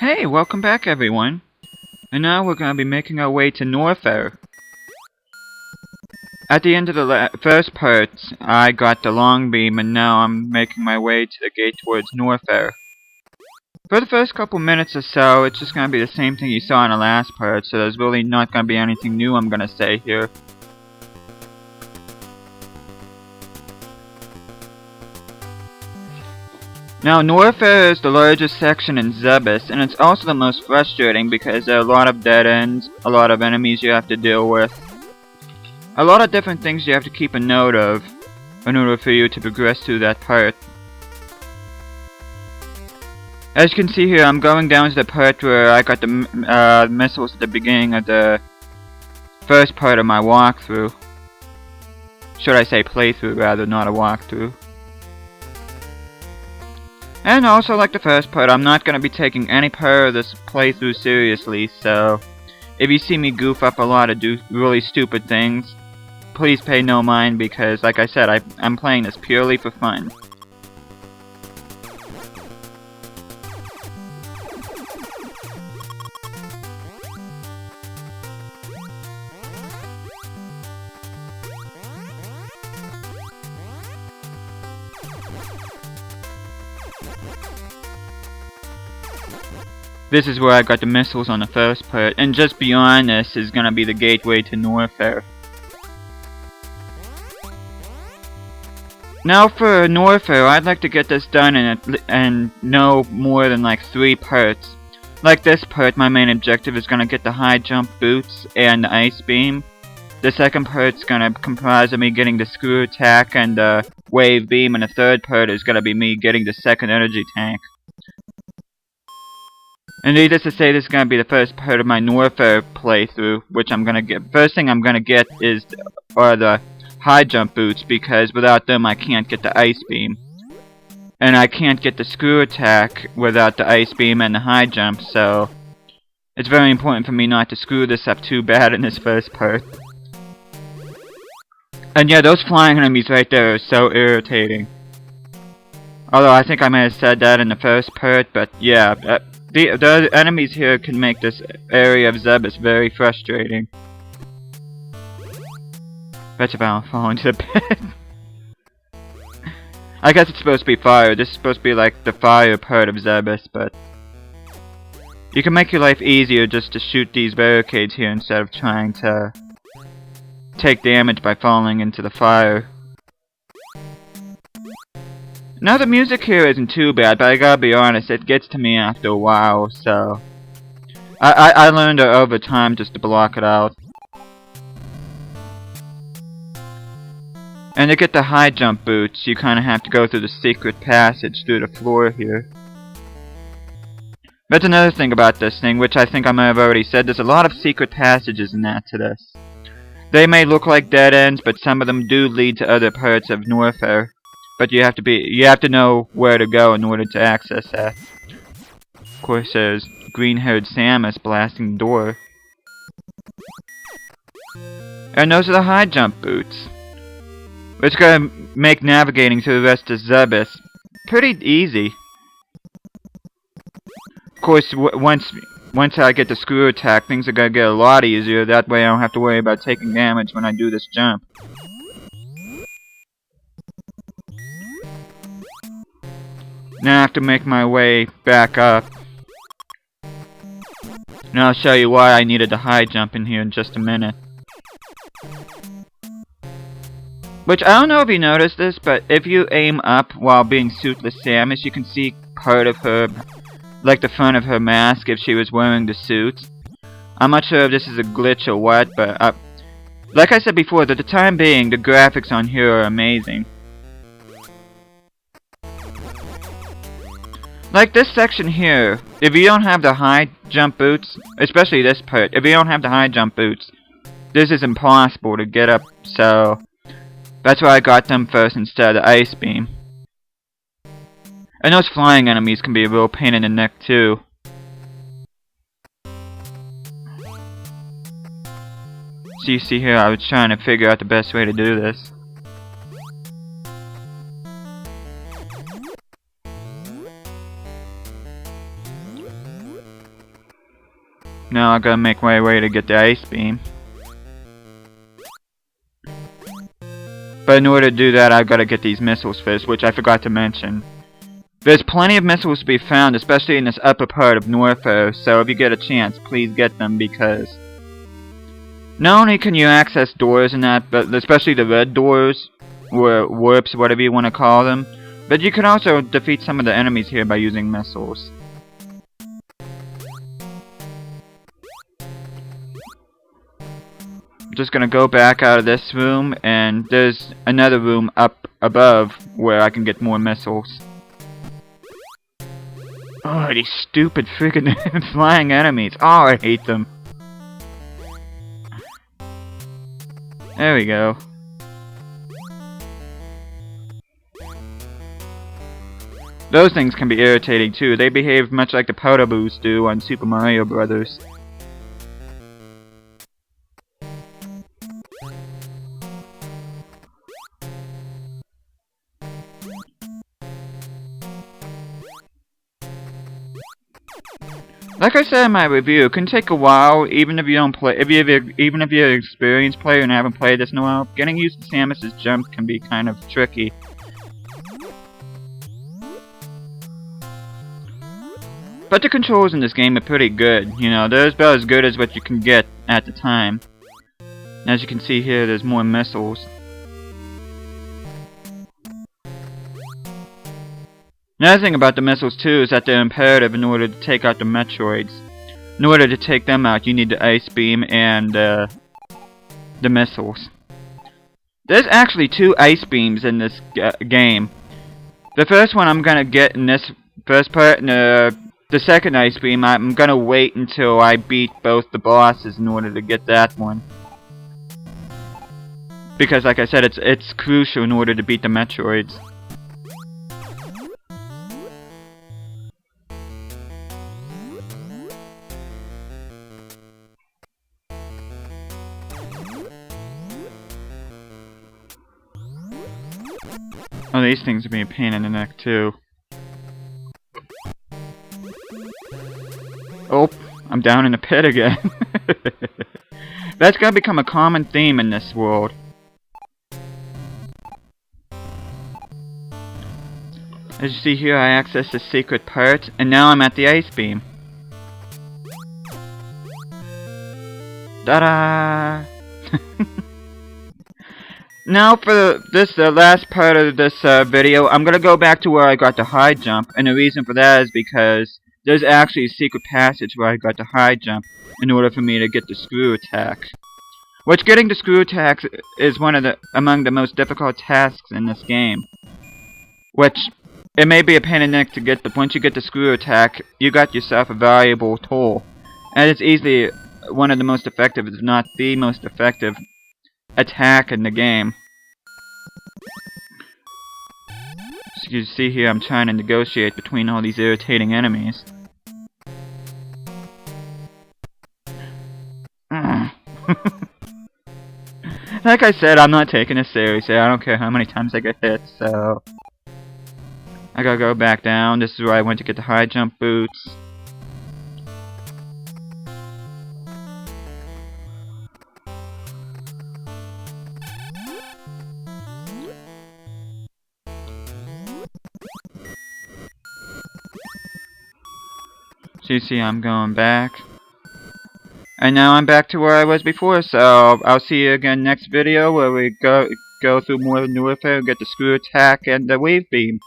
Hey, welcome back everyone. And now we're going to be making our way to Norfair. At the end of the first part, I got the long beam and now I'm making my way to the gate towards Norfair. For the first couple minutes or so, it's just going to be the same thing you saw in the last part, so there's really not going to be anything new I'm going to say here. Now, Norfair is the largest section in Zebes, and it's also the most frustrating because there are a lot of dead ends, a lot of enemies you have to deal with, a lot of different things you have to keep a note of in order for you to progress through that part. As you can see here, I'm going down to the part where I got the missiles at the beginning of the first part of my walkthrough. Should I say playthrough rather, not a walkthrough. And also, like the first part, I'm not going to be taking any part of this playthrough seriously, so if you see me goof up a lot or do really stupid things, please pay no mind because, like I said, I'm playing this purely for fun. This is where I got the missiles on the first part, and just beyond this is gonna be the gateway to Norfair. Now for Norfair, I'd like to get this done in no more than like 3 parts. Like this part, my main objective is gonna get the high jump boots and the ice beam. The second part's gonna comprise of me getting the screw attack and the wave beam, and the third part is gonna be me getting the second energy tank. And needless to say, this is going to be the first part of my Norfair playthrough, which I'm going to get. First thing I'm going to get are the high jump boots, because without them I can't get the ice beam. And I can't get the screw attack without the ice beam and the high jump, so it's very important for me not to screw this up too bad in this first part. And yeah, those flying enemies right there are so irritating. Although I think I may have said that in the first part, but yeah. The enemies here can make this area of Zebes very frustrating. Bet if I don't fall into the pit. I guess it's supposed to be fire. This is supposed to be like the fire part of Zebes, but you can make your life easier just to shoot these barricades here instead of trying to take damage by falling into the fire. Now the music here isn't too bad, but I gotta be honest, it gets to me after a while, so I learned it over time just to block it out. And to get the high jump boots, you kinda have to go through the secret passage through the floor here. That's another thing about this thing, which I think I might have already said, there's a lot of secret passages in that to this. They may look like dead ends, but some of them do lead to other parts of Norfair. But you have to know where to go in order to access that. Of course, there's green-haired Samus blasting the door. And those are the high jump boots, which gonna make navigating through the rest of Zebes pretty easy. Of course, once I get the screw attack, things are gonna get a lot easier. That way, I don't have to worry about taking damage when I do this jump. Now I have to make my way back up. And I'll show you why I needed the high jump in here in just a minute. Which, I don't know if you noticed this, but if you aim up while being suitless Samus, you can see part of her, like the front of her mask if she was wearing the suit. I'm not sure if this is a glitch or what, but like I said before, at the time being, the graphics on here are amazing. Like this section here, if you don't have the high jump boots, especially this part, if you don't have the high jump boots, this is impossible to get up, so that's why I got them first instead of the ice beam. And those flying enemies can be a real pain in the neck too. So you see here, I was trying to figure out the best way to do this. Now I gotta make my way to get the ice beam. But in order to do that, I've gotta get these missiles first, which I forgot to mention. There's plenty of missiles to be found, especially in this upper part of Norfair, so if you get a chance, please get them, because not only can you access doors and that, but especially the red doors, or warps, whatever you want to call them, but you can also defeat some of the enemies here by using missiles. I'm just gonna go back out of this room, and there's another room up above where I can get more missiles. Oh, these stupid freaking flying enemies. Oh, I hate them. There we go. Those things can be irritating too. They behave much like the powder boos do on Super Mario Brothers. Like I said in my review, it can take a while, even if you don't play. Even if you're an experienced player and haven't played this in a while, getting used to Samus's jump can be kind of tricky. But the controls in this game are pretty good. You know, they're about as good as what you can get at the time. As you can see here, there's more missiles. Another thing about the missiles too is that they're imperative in order to take out the Metroids. In order to take them out, you need the ice beam and the missiles. There's actually 2 ice beams in this game. The first one I'm gonna get in this first part, and the second ice beam I'm gonna wait until I beat both the bosses in order to get that one. Because like I said, it's crucial in order to beat the Metroids. Oh, these things are being a pain in the neck, too. Oh, I'm down in the pit again. That's gonna become a common theme in this world. As you see here, I accessed the secret part, and now I'm at the ice beam. Ta-da! Now for this last part of this video, I'm gonna go back to where I got the high jump, and the reason for that is because there's actually a secret passage where I got the high jump in order for me to get the screw attack. Which getting the screw attack is among the most difficult tasks in this game. Which it may be a pain in the neck to get, but once you get the screw attack, you got yourself a valuable tool, and it's easily one of the most effective, if not the most effective attack in the game. So you see here, I'm trying to negotiate between all these irritating enemies. Like I said, I'm not taking this seriously. I don't care how many times I get hit, so I gotta go back down. This is where I went to get the high jump boots. So you see I'm going back. And now I'm back to where I was before, so I'll see you again next video where we go through more Norfair, get the screw attack and the wave beam.